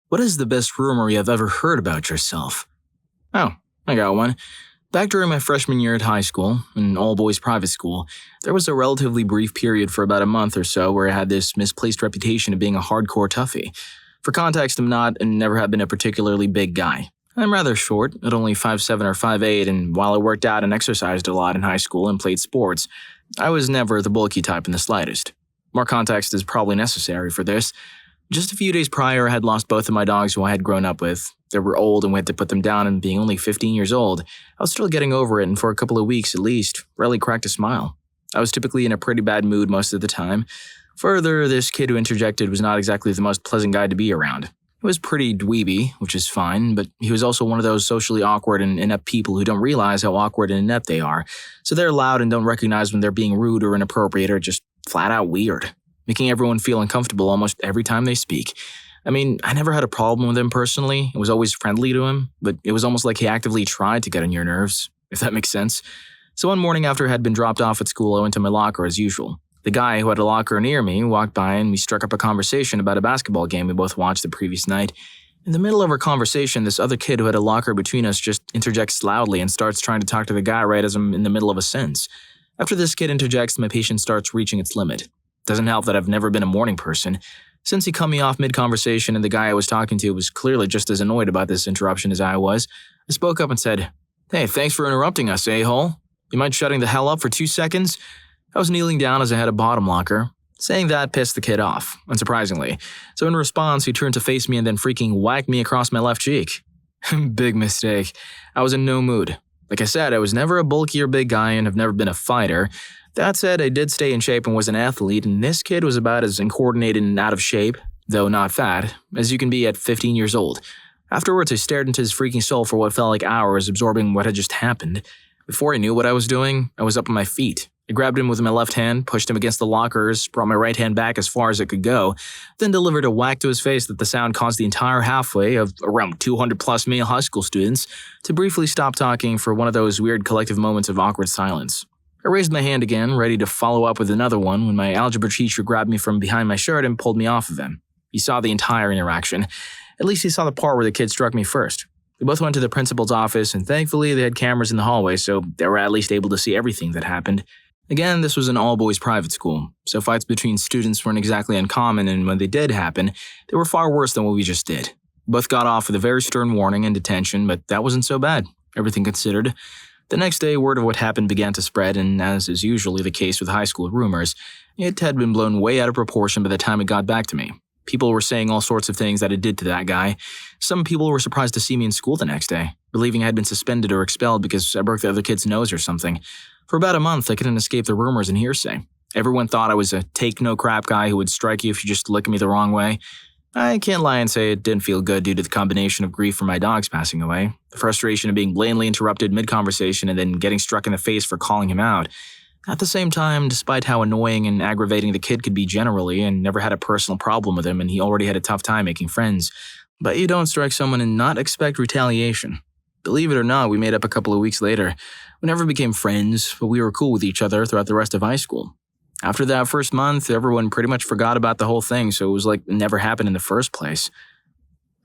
What is the best rumor you have ever heard about yourself? Oh, I got one. Back during my freshman year at high school, an all-boys private school, there was a relatively brief period for about a month or so where I had this misplaced reputation of being a hardcore toughie. For context, I'm not and never have been a particularly big guy. I'm rather short, at only 5'7" or 5'8", and while I worked out and exercised a lot in high school and played sports, I was never the bulky type in the slightest. More context is probably necessary for this. Just a few days prior, I had lost both of my dogs who I had grown up with. They were old and we had to put them down, and being only 15 years old, I was still getting over it, and for a couple of weeks at least, rarely cracked a smile. I was typically in a pretty bad mood most of the time. Further, this kid who interjected was not exactly the most pleasant guy to be around. He was pretty dweeby, which is fine, but he was also one of those socially awkward and inept people who don't realize how awkward and inept they are, so they're loud and don't recognize when they're being rude or inappropriate or just flat out weird, making everyone feel uncomfortable almost every time they speak. I mean, I never had a problem with him personally. I was always friendly to him, but it was almost like he actively tried to get on your nerves, if that makes sense. So one morning after I had been dropped off at school, I went to my locker as usual. The guy who had a locker near me walked by and we struck up a conversation about a basketball game we both watched the previous night. In the middle of our conversation, this other kid who had a locker between us just interjects loudly and starts trying to talk to the guy right as I'm in the middle of a sentence. After this kid interjects, my patience starts reaching its limit. Doesn't help that I've never been a morning person. Since he cut me off mid-conversation and the guy I was talking to was clearly just as annoyed about this interruption as I was, I spoke up and said, "Hey, thanks for interrupting us, a-hole. You mind shutting the hell up for 2 seconds?" I was kneeling down as I had a bottom locker. Saying that pissed the kid off, unsurprisingly. So in response, he turned to face me and then freaking whacked me across my left cheek. Big mistake. I was in no mood. Like I said, I was never a bulky or big guy and have never been a fighter. That said, I did stay in shape and was an athlete, and this kid was about as uncoordinated and out of shape, though not fat, as you can be at 15 years old. Afterwards, I stared into his freaking soul for what felt like hours, absorbing what had just happened. Before I knew what I was doing, I was up on my feet. I grabbed him with my left hand, pushed him against the lockers, brought my right hand back as far as it could go, then delivered a whack to his face that the sound caused the entire halfway of around 200-plus male high school students to briefly stop talking for one of those weird collective moments of awkward silence. I raised my hand again, ready to follow up with another one when my algebra teacher grabbed me from behind my shirt and pulled me off of him. He saw the entire interaction. At least he saw the part where the kid struck me first. We both went to the principal's office, and thankfully they had cameras in the hallway, so they were at least able to see everything that happened. Again, this was an all-boys private school, so fights between students weren't exactly uncommon, and when they did happen, they were far worse than what we just did. We both got off with a very stern warning and detention, but that wasn't so bad, everything considered. The next day, word of what happened began to spread, and as is usually the case with high school rumors, it had been blown way out of proportion by the time it got back to me. People were saying all sorts of things that it did to that guy. Some people were surprised to see me in school the next day, believing I had been suspended or expelled because I broke the other kid's nose or something. For about a month, I couldn't escape the rumors and hearsay. Everyone thought I was a take-no-crap guy who would strike you if you just looked at me the wrong way. I can't lie and say it didn't feel good due to the combination of grief from my dogs passing away, the frustration of being blatantly interrupted mid-conversation and then getting struck in the face for calling him out. At the same time, despite how annoying and aggravating the kid could be generally, and never had a personal problem with him and he already had a tough time making friends, but you don't strike someone and not expect retaliation. Believe it or not, we made up a couple of weeks later. We never became friends, but we were cool with each other throughout the rest of high school. After that first month, everyone pretty much forgot about the whole thing, so it was like it never happened in the first place.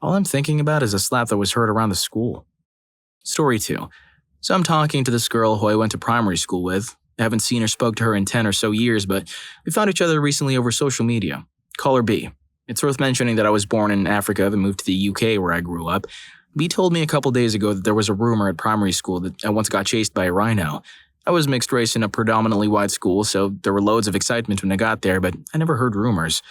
All I'm thinking about is a slap that was heard around the school. Story 2. So I'm talking to this girl who I went to primary school with. I haven't seen or spoke to her in 10 or so years, but we found each other recently over social media. Call her B. It's worth mentioning that I was born in Africa then moved to the UK where I grew up. B told me a couple days ago that there was a rumor at primary school that I once got chased by a rhino. I was mixed race in a predominantly white school, so there were loads of excitement when I got there, but I never heard rumors.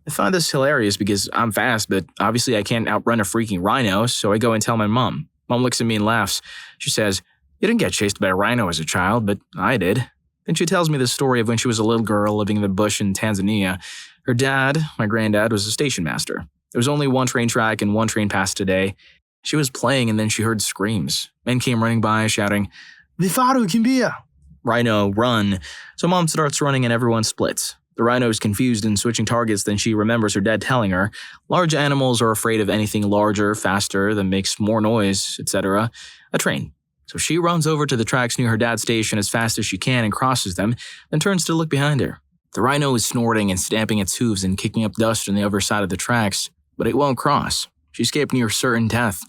I find this hilarious because I'm fast, but obviously I can't outrun a freaking rhino, so I go and tell my mom. Mom looks at me and laughs. She says, "You didn't get chased by a rhino as a child, but I did." Then she tells me the story of when she was a little girl living in the bush in Tanzania. Her dad, my granddad, was a station master. There was only one train track and one train passed a day. She was playing and then she heard screams. Men came running by shouting, "Vifaru kimbia!" Rhino, run. So mom starts running and everyone splits. The rhino is confused and switching targets, then she remembers her dad telling her, large animals are afraid of anything larger, faster, that makes more noise, etc. A train. So she runs over to the tracks near her dad's station as fast as she can and crosses them, then turns to look behind her. The rhino is snorting and stamping its hooves and kicking up dust on the other side of the tracks, but it won't cross. She escaped near certain death.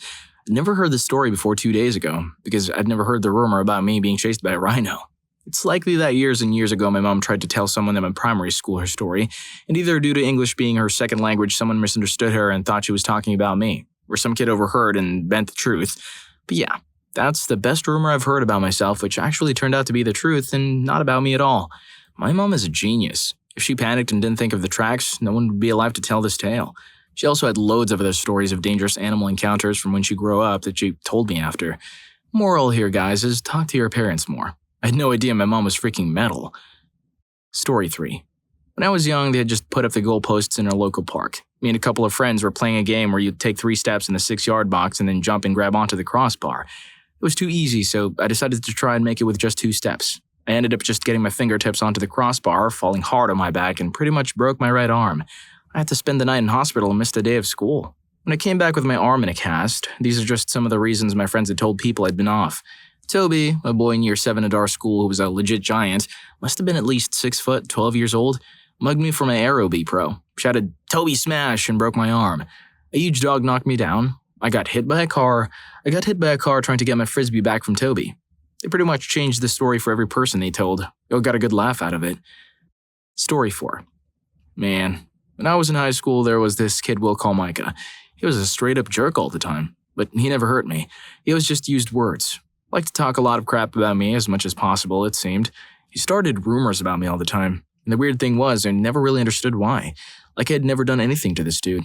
I'd never heard this story before 2 days ago, because I'd never heard the rumor about me being chased by a rhino. It's likely that years and years ago my mom tried to tell someone in my primary school her story, and either due to English being her second language someone misunderstood her and thought she was talking about me, or some kid overheard and bent the truth. But yeah, that's the best rumor I've heard about myself, which actually turned out to be the truth and not about me at all. My mom is a genius. If she panicked and didn't think of the tracks, no one would be alive to tell this tale. She also had loads of other stories of dangerous animal encounters from when she grew up that she told me after. Moral here, guys, is talk to your parents more. I had no idea my mom was freaking metal. Story 3. When I was young, they had just put up the goalposts in our local park. Me and a couple of friends were playing a game where you'd take 3 steps in the 6-yard box and then jump and grab onto the crossbar. It was too easy, so I decided to try and make it with just 2 steps. I ended up just getting my fingertips onto the crossbar, falling hard on my back, and pretty much broke my right arm. I had to spend the night in hospital and missed a day of school. When I came back with my arm in a cast, these are just some of the reasons my friends had told people I'd been off. Toby, a boy in year 7 at our school who was a legit giant, must have been at least 6 foot, 12 years old, mugged me for my aerobie pro, shouted, "Toby smash," and broke my arm. A huge dog knocked me down. I got hit by a car trying to get my frisbee back from Toby. They pretty much changed the story for every person they told. I got a good laugh out of it. Story 4. Man, when I was in high school, there was this kid we'll call Micah. He was a straight-up jerk all the time, but he never hurt me. He always just used words. Liked to talk a lot of crap about me as much as possible, it seemed. He started rumors about me all the time. And the weird thing was, I never really understood why. Like I had never done anything to this dude.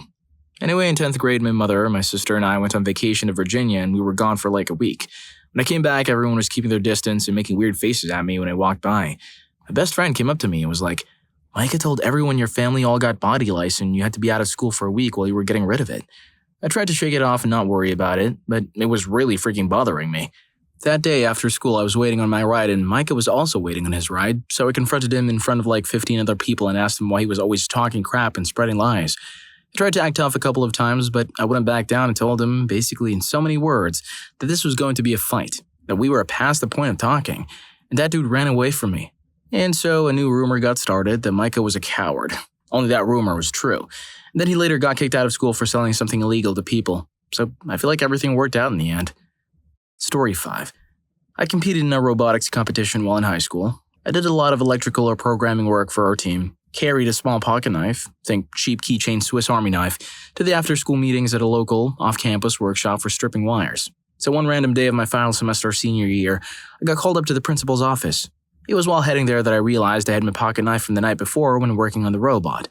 Anyway, in 10th grade, my mother, my sister, and I went on vacation to Virginia, and we were gone for like a week. When I came back, everyone was keeping their distance and making weird faces at me when I walked by. My best friend came up to me and was like, "Micah told everyone your family all got body lice and you had to be out of school for a week while you were getting rid of it." I tried to shake it off and not worry about it, but it was really freaking bothering me. That day after school, I was waiting on my ride, and Micah was also waiting on his ride, so I confronted him in front of like 15 other people and asked him why he was always talking crap and spreading lies. I tried to act tough a couple of times, but I wouldn't back down and told him, basically in so many words, that this was going to be a fight, that we were past the point of talking, and that dude ran away from me. And so a new rumor got started that Micah was a coward. Only that rumor was true. And then he later got kicked out of school for selling something illegal to people, so I feel like everything worked out in the end. Story 5. I competed in a robotics competition while in high school. I did a lot of electrical or programming work for our team, carried a small pocket knife, think cheap keychain Swiss Army knife, to the after-school meetings at a local, off-campus workshop for stripping wires. So one random day of my final semester senior year, I got called up to the principal's office. It was while heading there that I realized I had my pocket knife from the night before when working on the robot.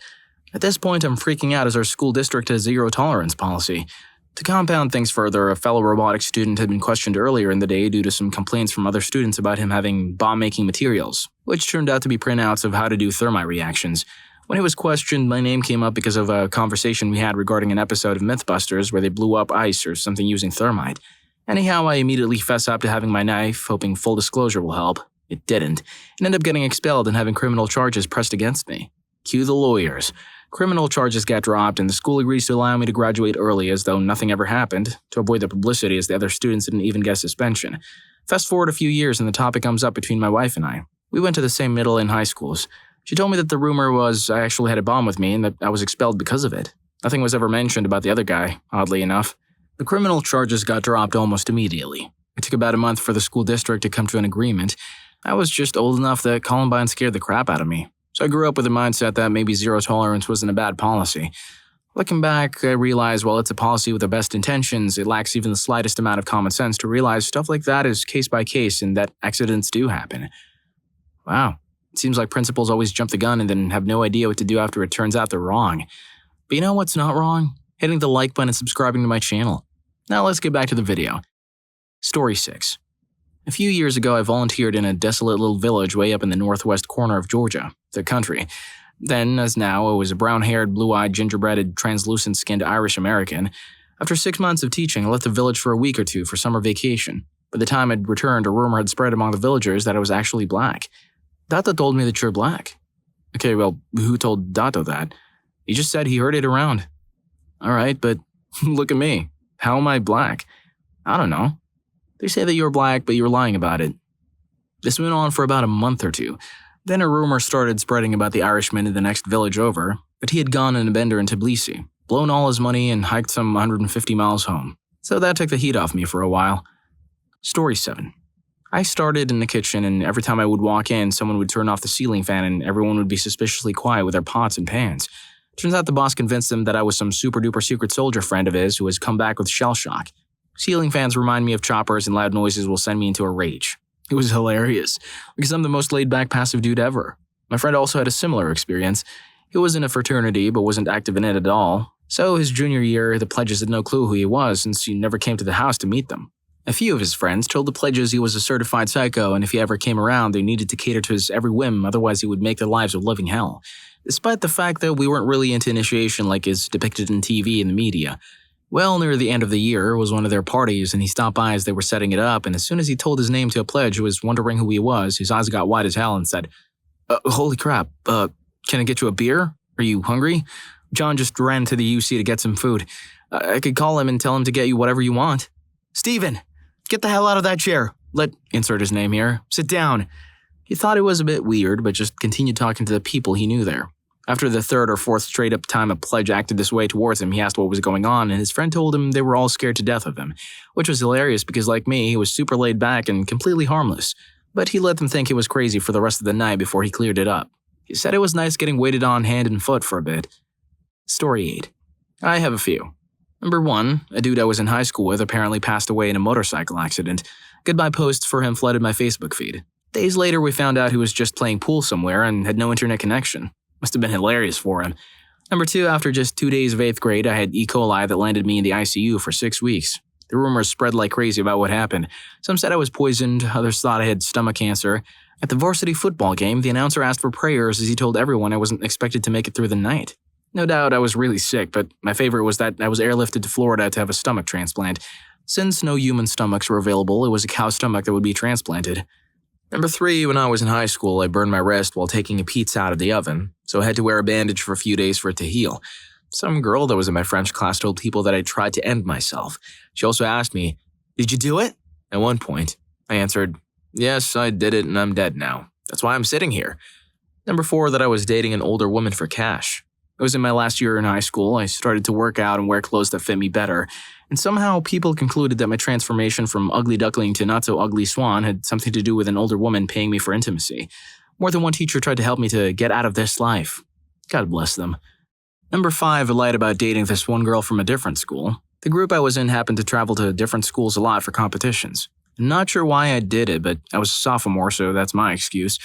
At this point, I'm freaking out as our school district has zero-tolerance policy. To compound things further, a fellow robotics student had been questioned earlier in the day due to some complaints from other students about him having bomb-making materials, which turned out to be printouts of how to do thermite reactions. When he was questioned, my name came up because of a conversation we had regarding an episode of Mythbusters where they blew up ice or something using thermite. Anyhow, I immediately fess up to having my knife, hoping full disclosure will help. It didn't, and ended up getting expelled and having criminal charges pressed against me. Cue the lawyers. Criminal charges got dropped, and the school agrees to allow me to graduate early as though nothing ever happened, to avoid the publicity as the other students didn't even get a suspension. Fast forward a few years and the topic comes up between my wife and I. We went to the same middle and high schools. She told me that the rumor was I actually had a bomb with me and that I was expelled because of it. Nothing was ever mentioned about the other guy, oddly enough. The criminal charges got dropped almost immediately. It took about a month for the school district to come to an agreement. I was just old enough that Columbine scared the crap out of me. So I grew up with the mindset that maybe zero tolerance wasn't a bad policy. Looking back, I realized while it's a policy with the best intentions, it lacks even the slightest amount of common sense to realize stuff like that is case by case and that accidents do happen. Wow, it seems like principals always jump the gun and then have no idea what to do after it turns out they're wrong. But you know what's not wrong? Hitting the like button and subscribing to my channel. Now let's get back to the video. Story 6. A few years ago, I volunteered in a desolate little village way up in the northwest corner of Georgia, the country. Then, as now, I was a brown-haired, blue-eyed, gingerbreaded, translucent-skinned Irish-American. After 6 months of teaching, I left the village for a week or two for summer vacation. By the time I'd returned, a rumor had spread among the villagers that I was actually black. Dato told me that you're black. Okay, well, who told Dato that? He just said he heard it around. Alright, but look at me. How am I black? I don't know. They say that you're black, but you're lying about it. This went on for about a month or two. Then a rumor started spreading about the Irishman in the next village over, but he had gone on a bender in Tbilisi, blown all his money, and hiked some 150 miles home. So that took the heat off me for a while. Story 7. I started in the kitchen, and every time I would walk in, someone would turn off the ceiling fan and everyone would be suspiciously quiet with their pots and pans. Turns out the boss convinced them that I was some super-duper secret soldier friend of his who has come back with shell shock. Ceiling fans remind me of choppers, and loud noises will send me into a rage. It was hilarious, because I'm the most laid-back passive dude ever. My friend also had a similar experience. He was in a fraternity, but wasn't active in it at all. So his junior year, the pledges had no clue who he was since he never came to the house to meet them. A few of his friends told the pledges he was a certified psycho, and if he ever came around, they needed to cater to his every whim, otherwise he would make their lives a living hell. Despite the fact that we weren't really into initiation like is depicted in TV and the media. Well, near the end of the year was one of their parties, and he stopped by as they were setting it up, and as soon as he told his name to a pledge who was wondering who he was, his eyes got wide as hell and said, holy crap, can I get you a beer? Are you hungry? John just ran to the UC to get some food. I could call him and tell him to get you whatever you want. Steven, get the hell out of that chair. Insert his name here. Sit down. He thought it was a bit weird, but just continued talking to the people he knew there. After the third or fourth straight-up time a pledge acted this way towards him, he asked what was going on, and his friend told him they were all scared to death of him, which was hilarious because, like me, he was super laid back and completely harmless. But he let them think he was crazy for the rest of the night before he cleared it up. He said it was nice getting waited on hand and foot for a bit. Story 8. I have a few. Number 1, a dude I was in high school with apparently passed away in a motorcycle accident. Goodbye posts for him flooded my Facebook feed. Days later, we found out he was just playing pool somewhere and had no internet connection. Must have been hilarious for him. Number 2, after just 2 days of 8th grade, I had E. coli that landed me in the ICU for 6 weeks. The rumors spread like crazy about what happened. Some said I was poisoned, others thought I had stomach cancer. At the varsity football game, the announcer asked for prayers as he told everyone I wasn't expected to make it through the night. No doubt I was really sick, but my favorite was that I was airlifted to Florida to have a stomach transplant. Since no human stomachs were available, it was a cow stomach that would be transplanted. Number 3, when I was in high school, I burned my wrist while taking a pizza out of the oven, so I had to wear a bandage for a few days for it to heal. Some girl that was in my French class told people that I tried to end myself. She also asked me, "Did you do it?" At one point, I answered, "Yes, I did it and I'm dead now. That's why I'm sitting here." Number 4, that I was dating an older woman for cash. It was in my last year in high school. I started to work out and wear clothes that fit me better, and somehow people concluded that my transformation from ugly duckling to not-so-ugly swan had something to do with an older woman paying me for intimacy. More than one teacher tried to help me to get out of this life. God bless them. Number 5, I lied about dating this one girl from a different school. The group I was in happened to travel to different schools a lot for competitions. I'm not sure why I did it, but I was a sophomore, so that's my excuse.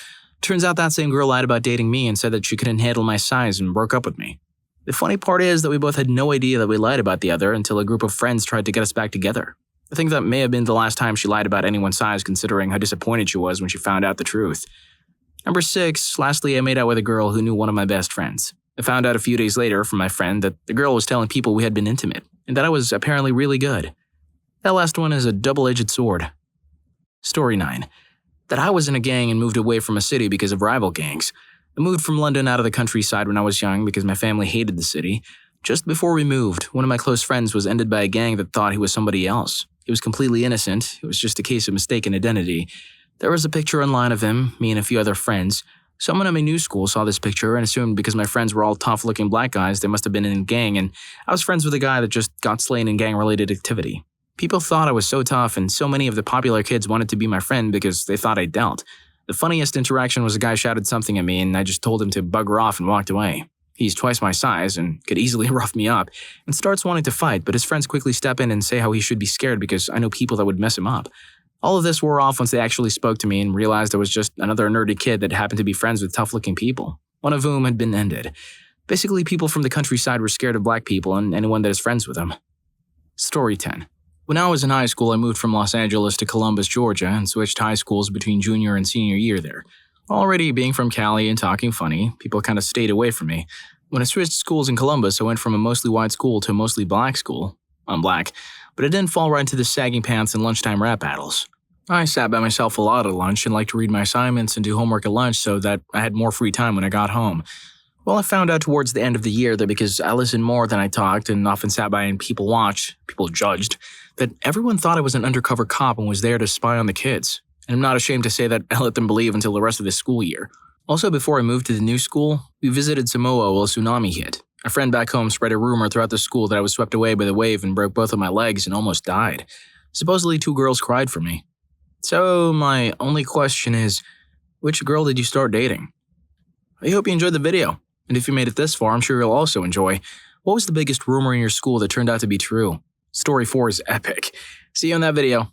Turns out that same girl lied about dating me and said that she couldn't handle my size and broke up with me. The funny part is that we both had no idea that we lied about the other until a group of friends tried to get us back together. I think that may have been the last time she lied about anyone's size, considering how disappointed she was when she found out the truth. Number 6, lastly, I made out with a girl who knew one of my best friends. I found out a few days later from my friend that the girl was telling people we had been intimate, and that I was apparently really good. That last one is a double-edged sword. Story 9. That I was in a gang and moved away from a city because of rival gangs. I moved from London out of the countryside when I was young because my family hated the city. Just before we moved, one of my close friends was ended by a gang that thought he was somebody else. He was completely innocent. It was just a case of mistaken identity. There was a picture online of him, me and a few other friends. Someone at my new school saw this picture and assumed because my friends were all tough-looking black guys, they must have been in a gang, and I was friends with a guy that just got slain in gang-related activity. People thought I was so tough, and so many of the popular kids wanted to be my friend because they thought I dealt. The funniest interaction was a guy shouted something at me, and I just told him to bugger off and walked away. He's twice my size and could easily rough me up, and starts wanting to fight, but his friends quickly step in and say how he should be scared because I know people that would mess him up. All of this wore off once they actually spoke to me and realized I was just another nerdy kid that happened to be friends with tough-looking people, one of whom had been ended. Basically, people from the countryside were scared of black people and anyone that is friends with them. Story 10. When I was in high school, I moved from Los Angeles to Columbus, Georgia, and switched high schools between junior and senior year there. Already being from Cali and talking funny, people kind of stayed away from me. When I switched schools in Columbus, I went from a mostly white school to a mostly black school. I'm black, but it didn't fall right into the sagging pants and lunchtime rap battles. I sat by myself a lot at lunch and liked to read my assignments and do homework at lunch so that I had more free time when I got home. Well, I found out towards the end of the year that because I listened more than I talked and often sat by and people watched, people judged, that everyone thought I was an undercover cop and was there to spy on the kids. And I'm not ashamed to say that I let them believe until the rest of the school year. Also, before I moved to the new school, we visited Samoa while a tsunami hit. A friend back home spread a rumor throughout the school that I was swept away by the wave and broke both of my legs and almost died. Supposedly 2 girls cried for me. So my only question is, which girl did you start dating? I hope you enjoyed the video, and if you made it this far, I'm sure you'll also enjoy. What was the biggest rumor in your school that turned out to be true? Story 4 is epic. See you in that video.